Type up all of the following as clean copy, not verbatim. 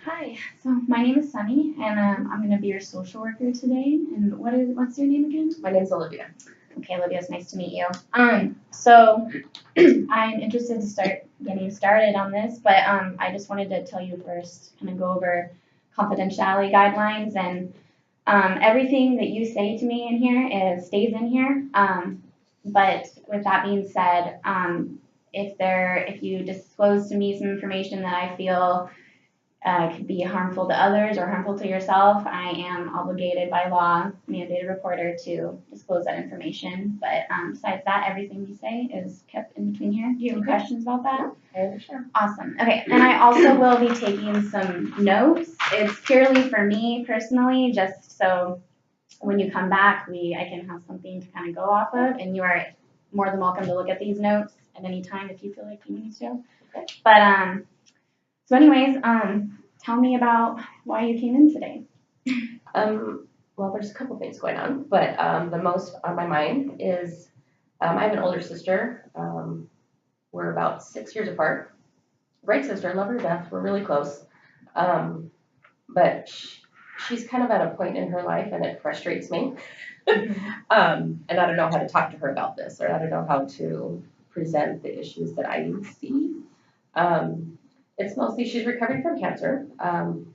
Hi, so my name is Sunny, and I'm going to be your social worker today. And what's your name again? My name's Olivia. Okay, Olivia, it's nice to meet you. So I'm interested to start getting started on this, but I just wanted to tell you first, kind of go over confidentiality guidelines and everything that you say to me in here stays in here. But with that being said, if you disclose to me some information that I feel could be harmful to others or harmful to yourself, I am obligated by law, mandated reporter, to disclose that information. But besides that, everything we say is kept in between here. Do you have any questions about that? I understand. Awesome. Okay, and I also will be taking some notes. It's purely for me personally, just so when you come back, I can have something to kind of go off of, and you are more than welcome to look at these notes at any time if you feel like you need to. Okay. But so anyways, tell me about why you came in today. Well, there's a couple things going on, but the most on my mind is I have an older sister. We're about 6 years apart. Great sister, love her to death. We're really close. But she's kind of at a point in her life, and it frustrates me. And I don't know how to talk to her about this, or I don't know how to present the issues that I see. It's mostly she's recovering from cancer,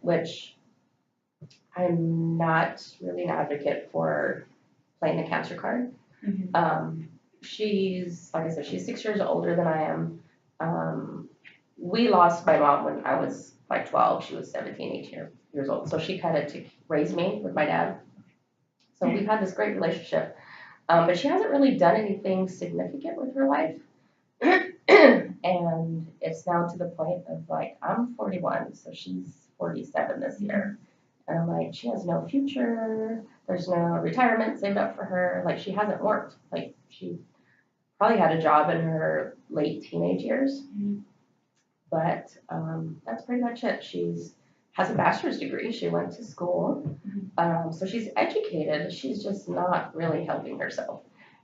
which I'm not really an advocate for playing the cancer card. She's, like I said, she's 6 years older than I am. We lost my mom when I was like 12. She was 17, 18 years old. So she kind of raised me with my dad. So we've had this great relationship. But she hasn't really done anything significant with her life. And it's now to the point of like, I'm 41, so she's 47 this year. And I'm like, she has no future. There's no retirement saved up for her. Like, she hasn't worked. Like, she probably had a job in her late teenage years. But that's pretty much it. She's has a bachelor's degree. She went to school. So she's educated. She's just not really helping herself.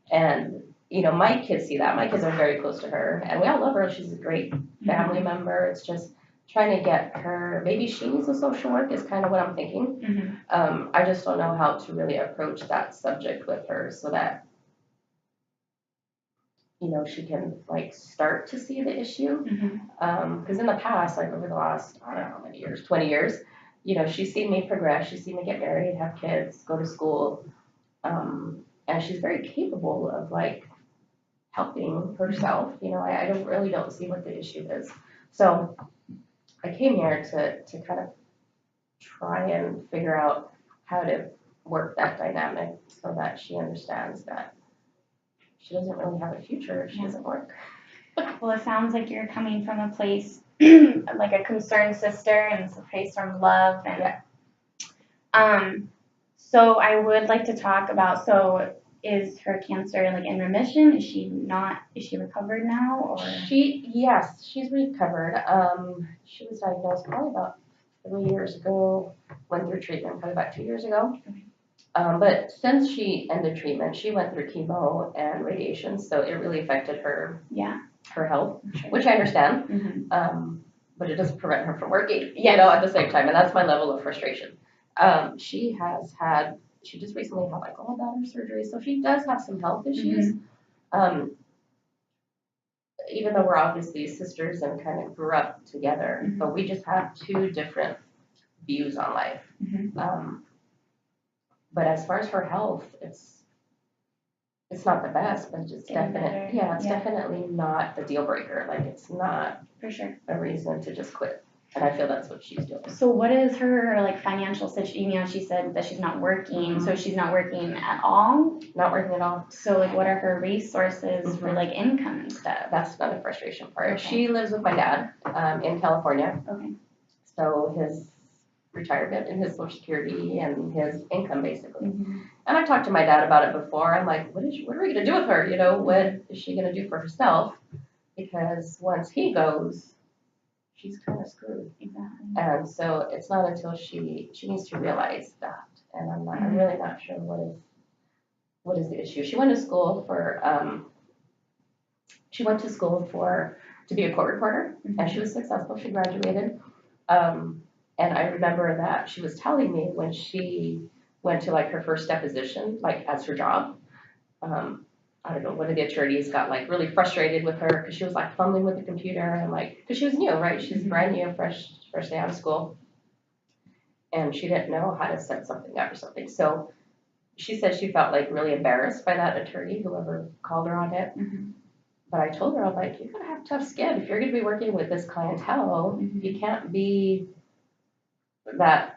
And, you know, my kids see that. My kids are very close to her. And we all love her. She's a great family member. It's just trying to get her, maybe she needs a social work is kind of what I'm thinking. I just don't know how to really approach that subject with her so that, you know, she can like start to see the issue. Because in the past, like over the last, I don't know how many years, 20 years, you know, she's seen me progress. She's seen me get married, have kids, go to school. And she's very capable of like helping herself. You know, I don't see what the issue is. So I came here to kind of try and figure out how to work that dynamic so that she understands that she doesn't really have a future if she doesn't work. Well, it sounds like you're coming from a place like a concerned sister, and it's a place from love. And so I would like to talk about. So, is her cancer like in remission? Is she not? Is she recovered now, or? Yes, she's recovered. She was diagnosed probably about 3 years ago, went through treatment probably about 2 years ago. But since she ended treatment, she went through chemo and radiation, so it really affected her health, which I understand. But it doesn't prevent her from working, you know, at the same time, and that's my level of frustration. She just recently had like gallbladder surgery, so she does have some health issues. Even though we're obviously sisters and kind of grew up together, but we just have two different views on life. But as far as her health, it's not the best, but it's definitely definitely not a deal breaker. Like it's not for sure a reason to just quit. And I feel that's what she's doing. So what is her like financial situation? You know, she said that she's not working, so she's not working at all? Not working at all. So like what are her resources for like income and stuff? That's another frustration part. Okay. She lives with my dad in California. Okay. So his retirement and his Social Security and his income basically. And I've talked to my dad about it before. I'm like, what are we gonna do with her? You know, what is she gonna do for herself? Because once he goes, she's kind of screwed. Exactly. And so it's not until she needs to realize that. And I'm really not sure what is the issue. She went to school to be a court reporter, and she was successful. She graduated. And I remember that she was telling me when she went to like her first deposition, like as her job, I don't know, one of the attorneys got like really frustrated with her because she was like fumbling with the computer and like, because she was new, right? She's brand new, freshly out of school. And she didn't know how to set something up or something. So she said she felt like really embarrassed by that attorney, whoever called her on it. But I told her, I'm like, you gotta have tough skin. If you're gonna be working with this clientele, you can't be that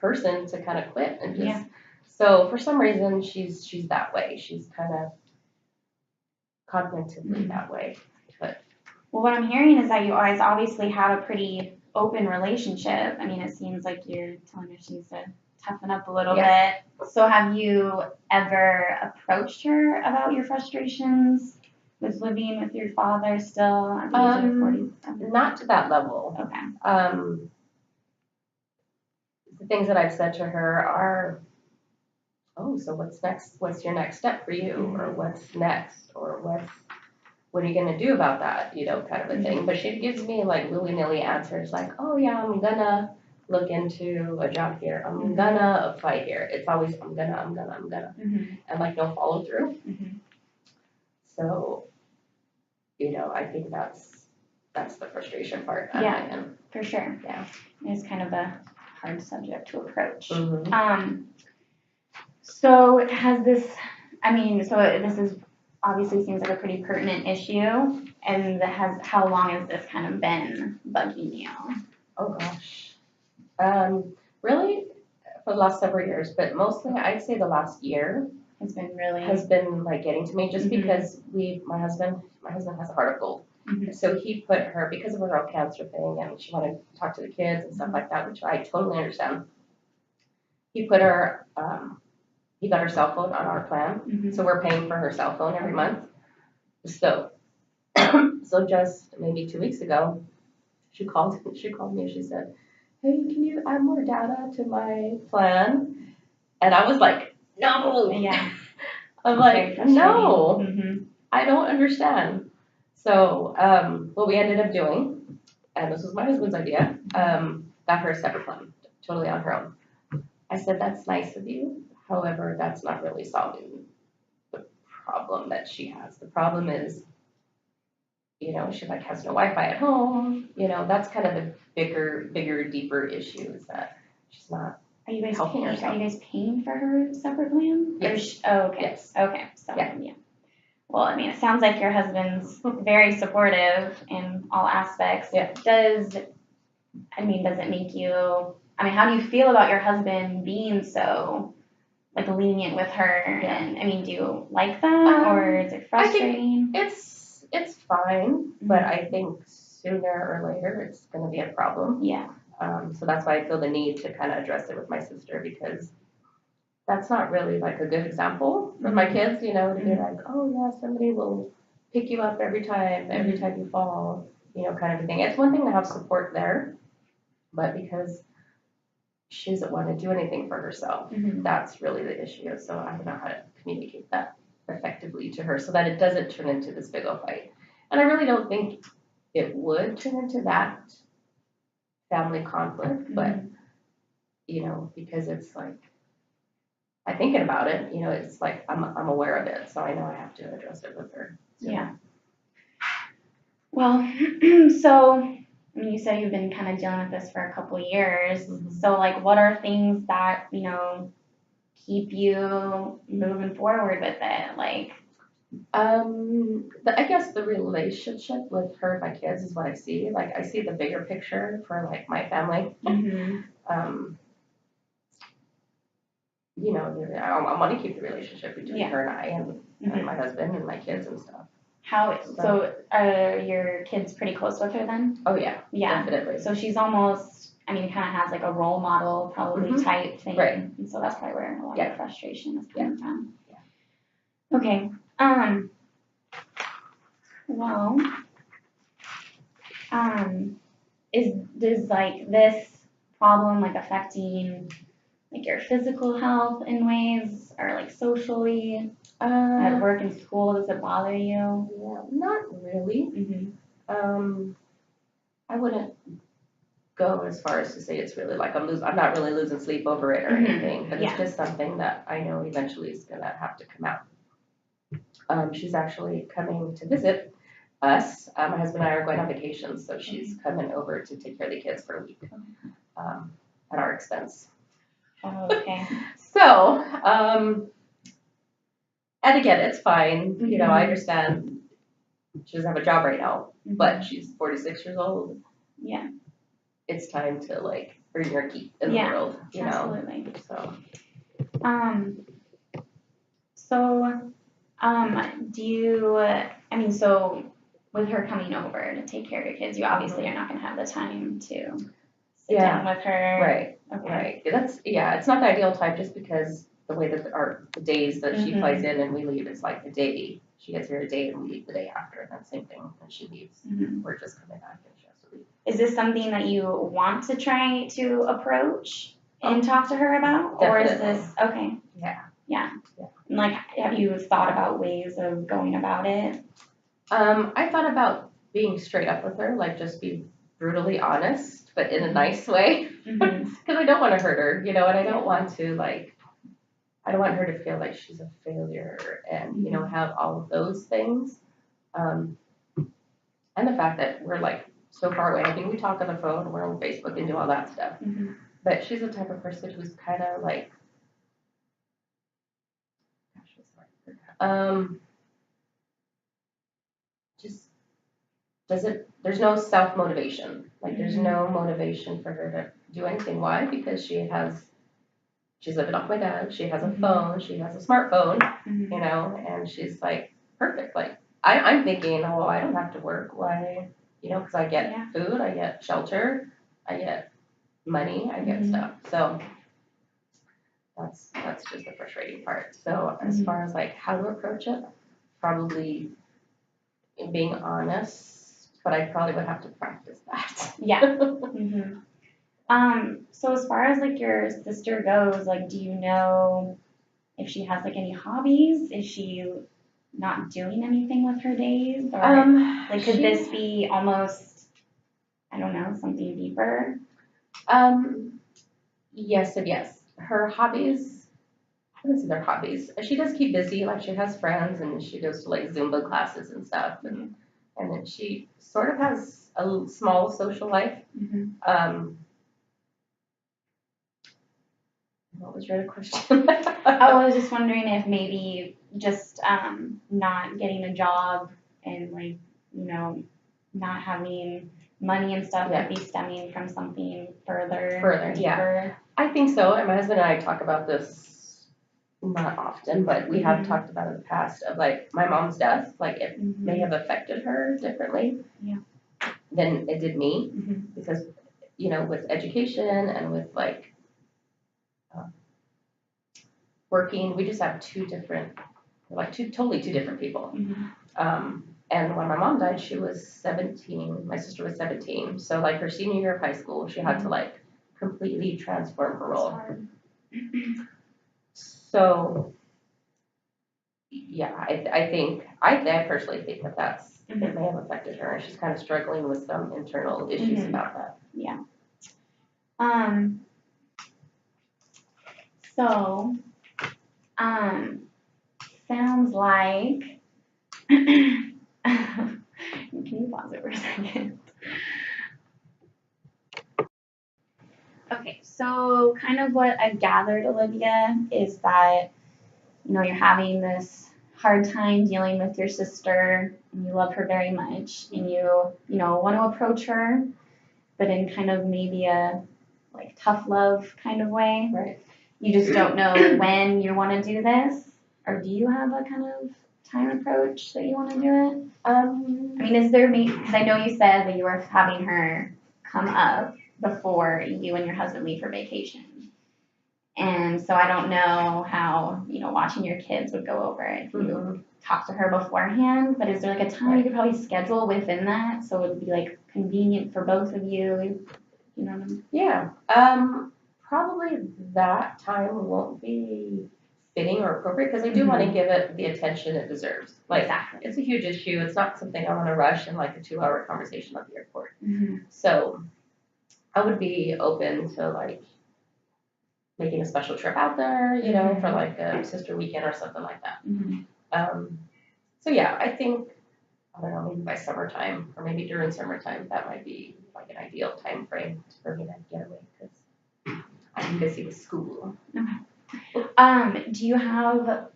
person to kind of quit and just. So for some reason, she's that way. She's kind of cognitively that way. But well, what I'm hearing is that you guys obviously have a pretty open relationship. I mean, it seems like you're telling her she needs to toughen up a little bit. So have you ever approached her about your frustrations with living with your father still at the age of 47? Not to that level. Okay. The things that I've said to her are, oh, so what's next? What's your next step for you? Or what's next? Or what are you gonna do about that? You know, kind of a thing. But she gives me like willy-nilly answers like, oh yeah, I'm gonna look into a job here. I'm gonna apply here. It's always, I'm gonna. And like no follow through. So, you know, I think that's the frustration part. Yeah, for sure. Yeah. It's kind of a hard subject to approach. So has this, I mean, so this is obviously seems like a pretty pertinent issue, and how long has this kind of been bugging you? Oh gosh. Really for the last several years, but mostly I'd say the last year has been like getting to me just because my husband has a heart of gold. So he put her, because of her oral cancer thing, and she wanted to talk to the kids and stuff like that, which I totally understand. He put her, he got her cell phone on our plan, so we're paying for her cell phone every month. So, so just maybe 2 weeks ago, she called me and she said, hey, can you add more data to my plan? And I was like, no. Yeah. I'm like, no, I don't understand. So, what we ended up doing, and this was my husband's idea, got her a separate plan, totally on her own. I said, that's nice of you. However, that's not really solving the problem that she has. The problem is, you know, she like has no Wi-Fi at home. You know, that's kind of the bigger, deeper issue is that she's not. Are you guys paying for her separate plan? Yes. Okay. Yes. Okay. So yeah. Well, I mean, it sounds like your husband's very supportive in all aspects. Yeah. Does it make you, I mean, how do you feel about your husband being so, like, lenient with her? Yeah. And, I mean, do you like that, or is it frustrating? I think it's fine, but I think sooner or later it's going to be a problem. Yeah. So that's why I feel the need to kind of address it with my sister, because that's not really like a good example for my kids, you know, to be like, oh yeah, somebody will pick you up every time you fall, you know, kind of a thing. It's one thing to have support there, but because she doesn't want to do anything for herself, that's really the issue. So I don't know how to communicate that effectively to her so that it doesn't turn into this big old fight. And I really don't think it would turn into that family conflict, but you know, because it's like, I'm thinking about it, you know, it's like I'm aware of it, so I know I have to address it with her. So. Yeah. Well, so I mean, you said you've been kind of dealing with this for a couple of years. So, like, what are things that, you know, keep you moving forward with it? Like, I guess the relationship with her and my kids is what I see. Like, I see the bigger picture for like my family. You know, I want to keep the relationship between her and I and my husband and my kids and stuff. So are your kids pretty close with her then? Oh yeah, definitely. So she's almost, I mean, kind of has like a role model probably type thing. Right. And so that's probably where a lot of frustration is coming from. Yeah. Okay. Well, does like this problem like affecting like your physical health in ways, or like socially, at work and school? Does it bother you? Yeah, not really. I wouldn't go as far as to say it's really like I'm not really losing sleep over it or Mhm. anything, but Yeah. it's just something that I know eventually is gonna have to come out. She's actually coming to visit us. My husband and I are going on vacation, so she's coming over to take care of the kids for a week, at our expense. Oh, okay. So, and again, it's fine, you know, I understand she doesn't have a job right now, but she's 46 years old. Yeah. It's time to like earn your keep in the Yeah, world, you know, absolutely. so. Do you, I mean, so with her coming over to take care of your kids, you obviously are not gonna have the time to sit down with her. Right, Okay. right. It's not the ideal time just because the way that the days that she flies in and we leave, it's like the day, she gets here a day and we leave the day after, and that's the same thing when she leaves. We're just coming back and she has to leave. Is this something that you want to try to approach and talk to her about? Or is this, okay. Yeah. Like, have you thought about ways of going about it? I thought about being straight up with her, like just be brutally honest, but in a nice way. Because I don't want to hurt her, you know, and I don't want to I don't want her to feel like she's a failure and, you know, have all of those things. And the fact that we're like so far away. I mean, we talk on the phone, we're on Facebook and do all that stuff. But she's the type of person who's kind of like, just there's no self-motivation. Like there's no motivation for her to do anything. Why? Because she's living off my dad, she has a phone, she has a smartphone, you know, and she's like, perfect. Like I'm thinking, oh, I don't have to work. Why? You know, because I get food, I get shelter, I get money, I get stuff. So that's just the frustrating part. So as far as like how to approach it, probably being honest, but I probably would have to practice that. Yeah. So as far as like your sister goes, like, do you know if she has like any hobbies? Is she not doing anything with her days? Or like, could this be almost, I don't know, something deeper? Yes and yes. Her hobbies, I wouldn't say they're hobbies. She does keep busy, like she has friends and she goes to like Zumba classes and stuff. And then she sort of has a small social life. What was your other question? I was just wondering if maybe just not getting a job and like, you know, not having money and stuff would be stemming from something further, deeper. I think so. And my husband and I talk about this not often, but we have talked about it in the past of like my mom's death, like it may have affected her differently than it did me because, you know, with education and with like working, we just have two totally two different people. And when my mom died, she was 17. My sister was 17. So like her senior year of high school, she had to like completely transform her role. So yeah, I personally think that it may have affected her, and she's kind of struggling with some internal issues about that. Yeah. So, sounds like, can you pause it for a second? Okay, so kind of what I've gathered, Olivia, is that, you know, you're having this hard time dealing with your sister, and you love her very much, and you know, want to approach her, but in kind of maybe a like tough love kind of way. Right. You just don't know when you want to do this, or do you have a kind of time approach that you want to do it? I mean, is there because I know you said that you were having her come up before you and your husband leave for vacation. And so I don't know how, you know, watching your kids would go over if you talk to her beforehand, but is there like a time you could probably schedule within that so it would be like convenient for both of you? You know what I mean? Yeah. Probably that time won't be fitting or appropriate because I do want to give it the attention it deserves. Like, exactly. It's a huge issue. It's not something I want to rush in like a 2-hour conversation at the airport. So I would be open to like making a special trip out there, you know, for like a sister weekend or something like that. So yeah, I think, I don't know, maybe by summertime or maybe during summertime, that might be like an ideal time frame for me to get away because I'm busy with school. Do you have,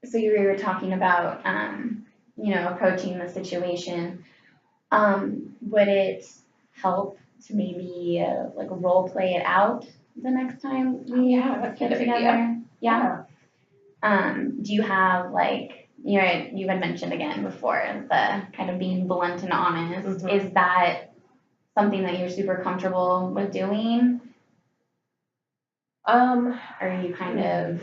so you were talking about, you know, approaching the situation. Would it help to maybe like role play it out the next time we Yeah, that's a get good together? idea. Yeah. Do you have like, you know, you had mentioned again before the kind of being blunt and honest. Mhm. Is that something that you're super comfortable with doing? Or are you kind of,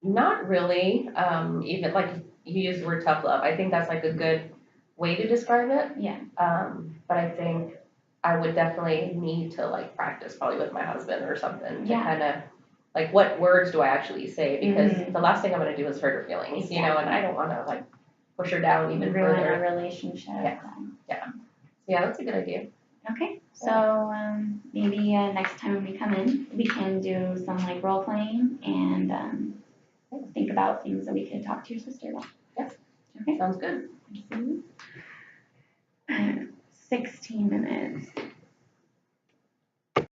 Not really. Even like you use the word tough love. I think that's like a good way to describe it. yeah, But I think I would definitely need to like practice probably with my husband or something to Yeah. kind of like what words do I actually say because Mhm. the last thing I'm gonna do is hurt her feelings, you know, and I don't want to like push her down even ruin further. a relationship? Yeah, that's a good idea. Okay, so maybe next time when we come in, we can do some like role playing and think about things that we could talk to your sister about. Sounds good. 16 minutes.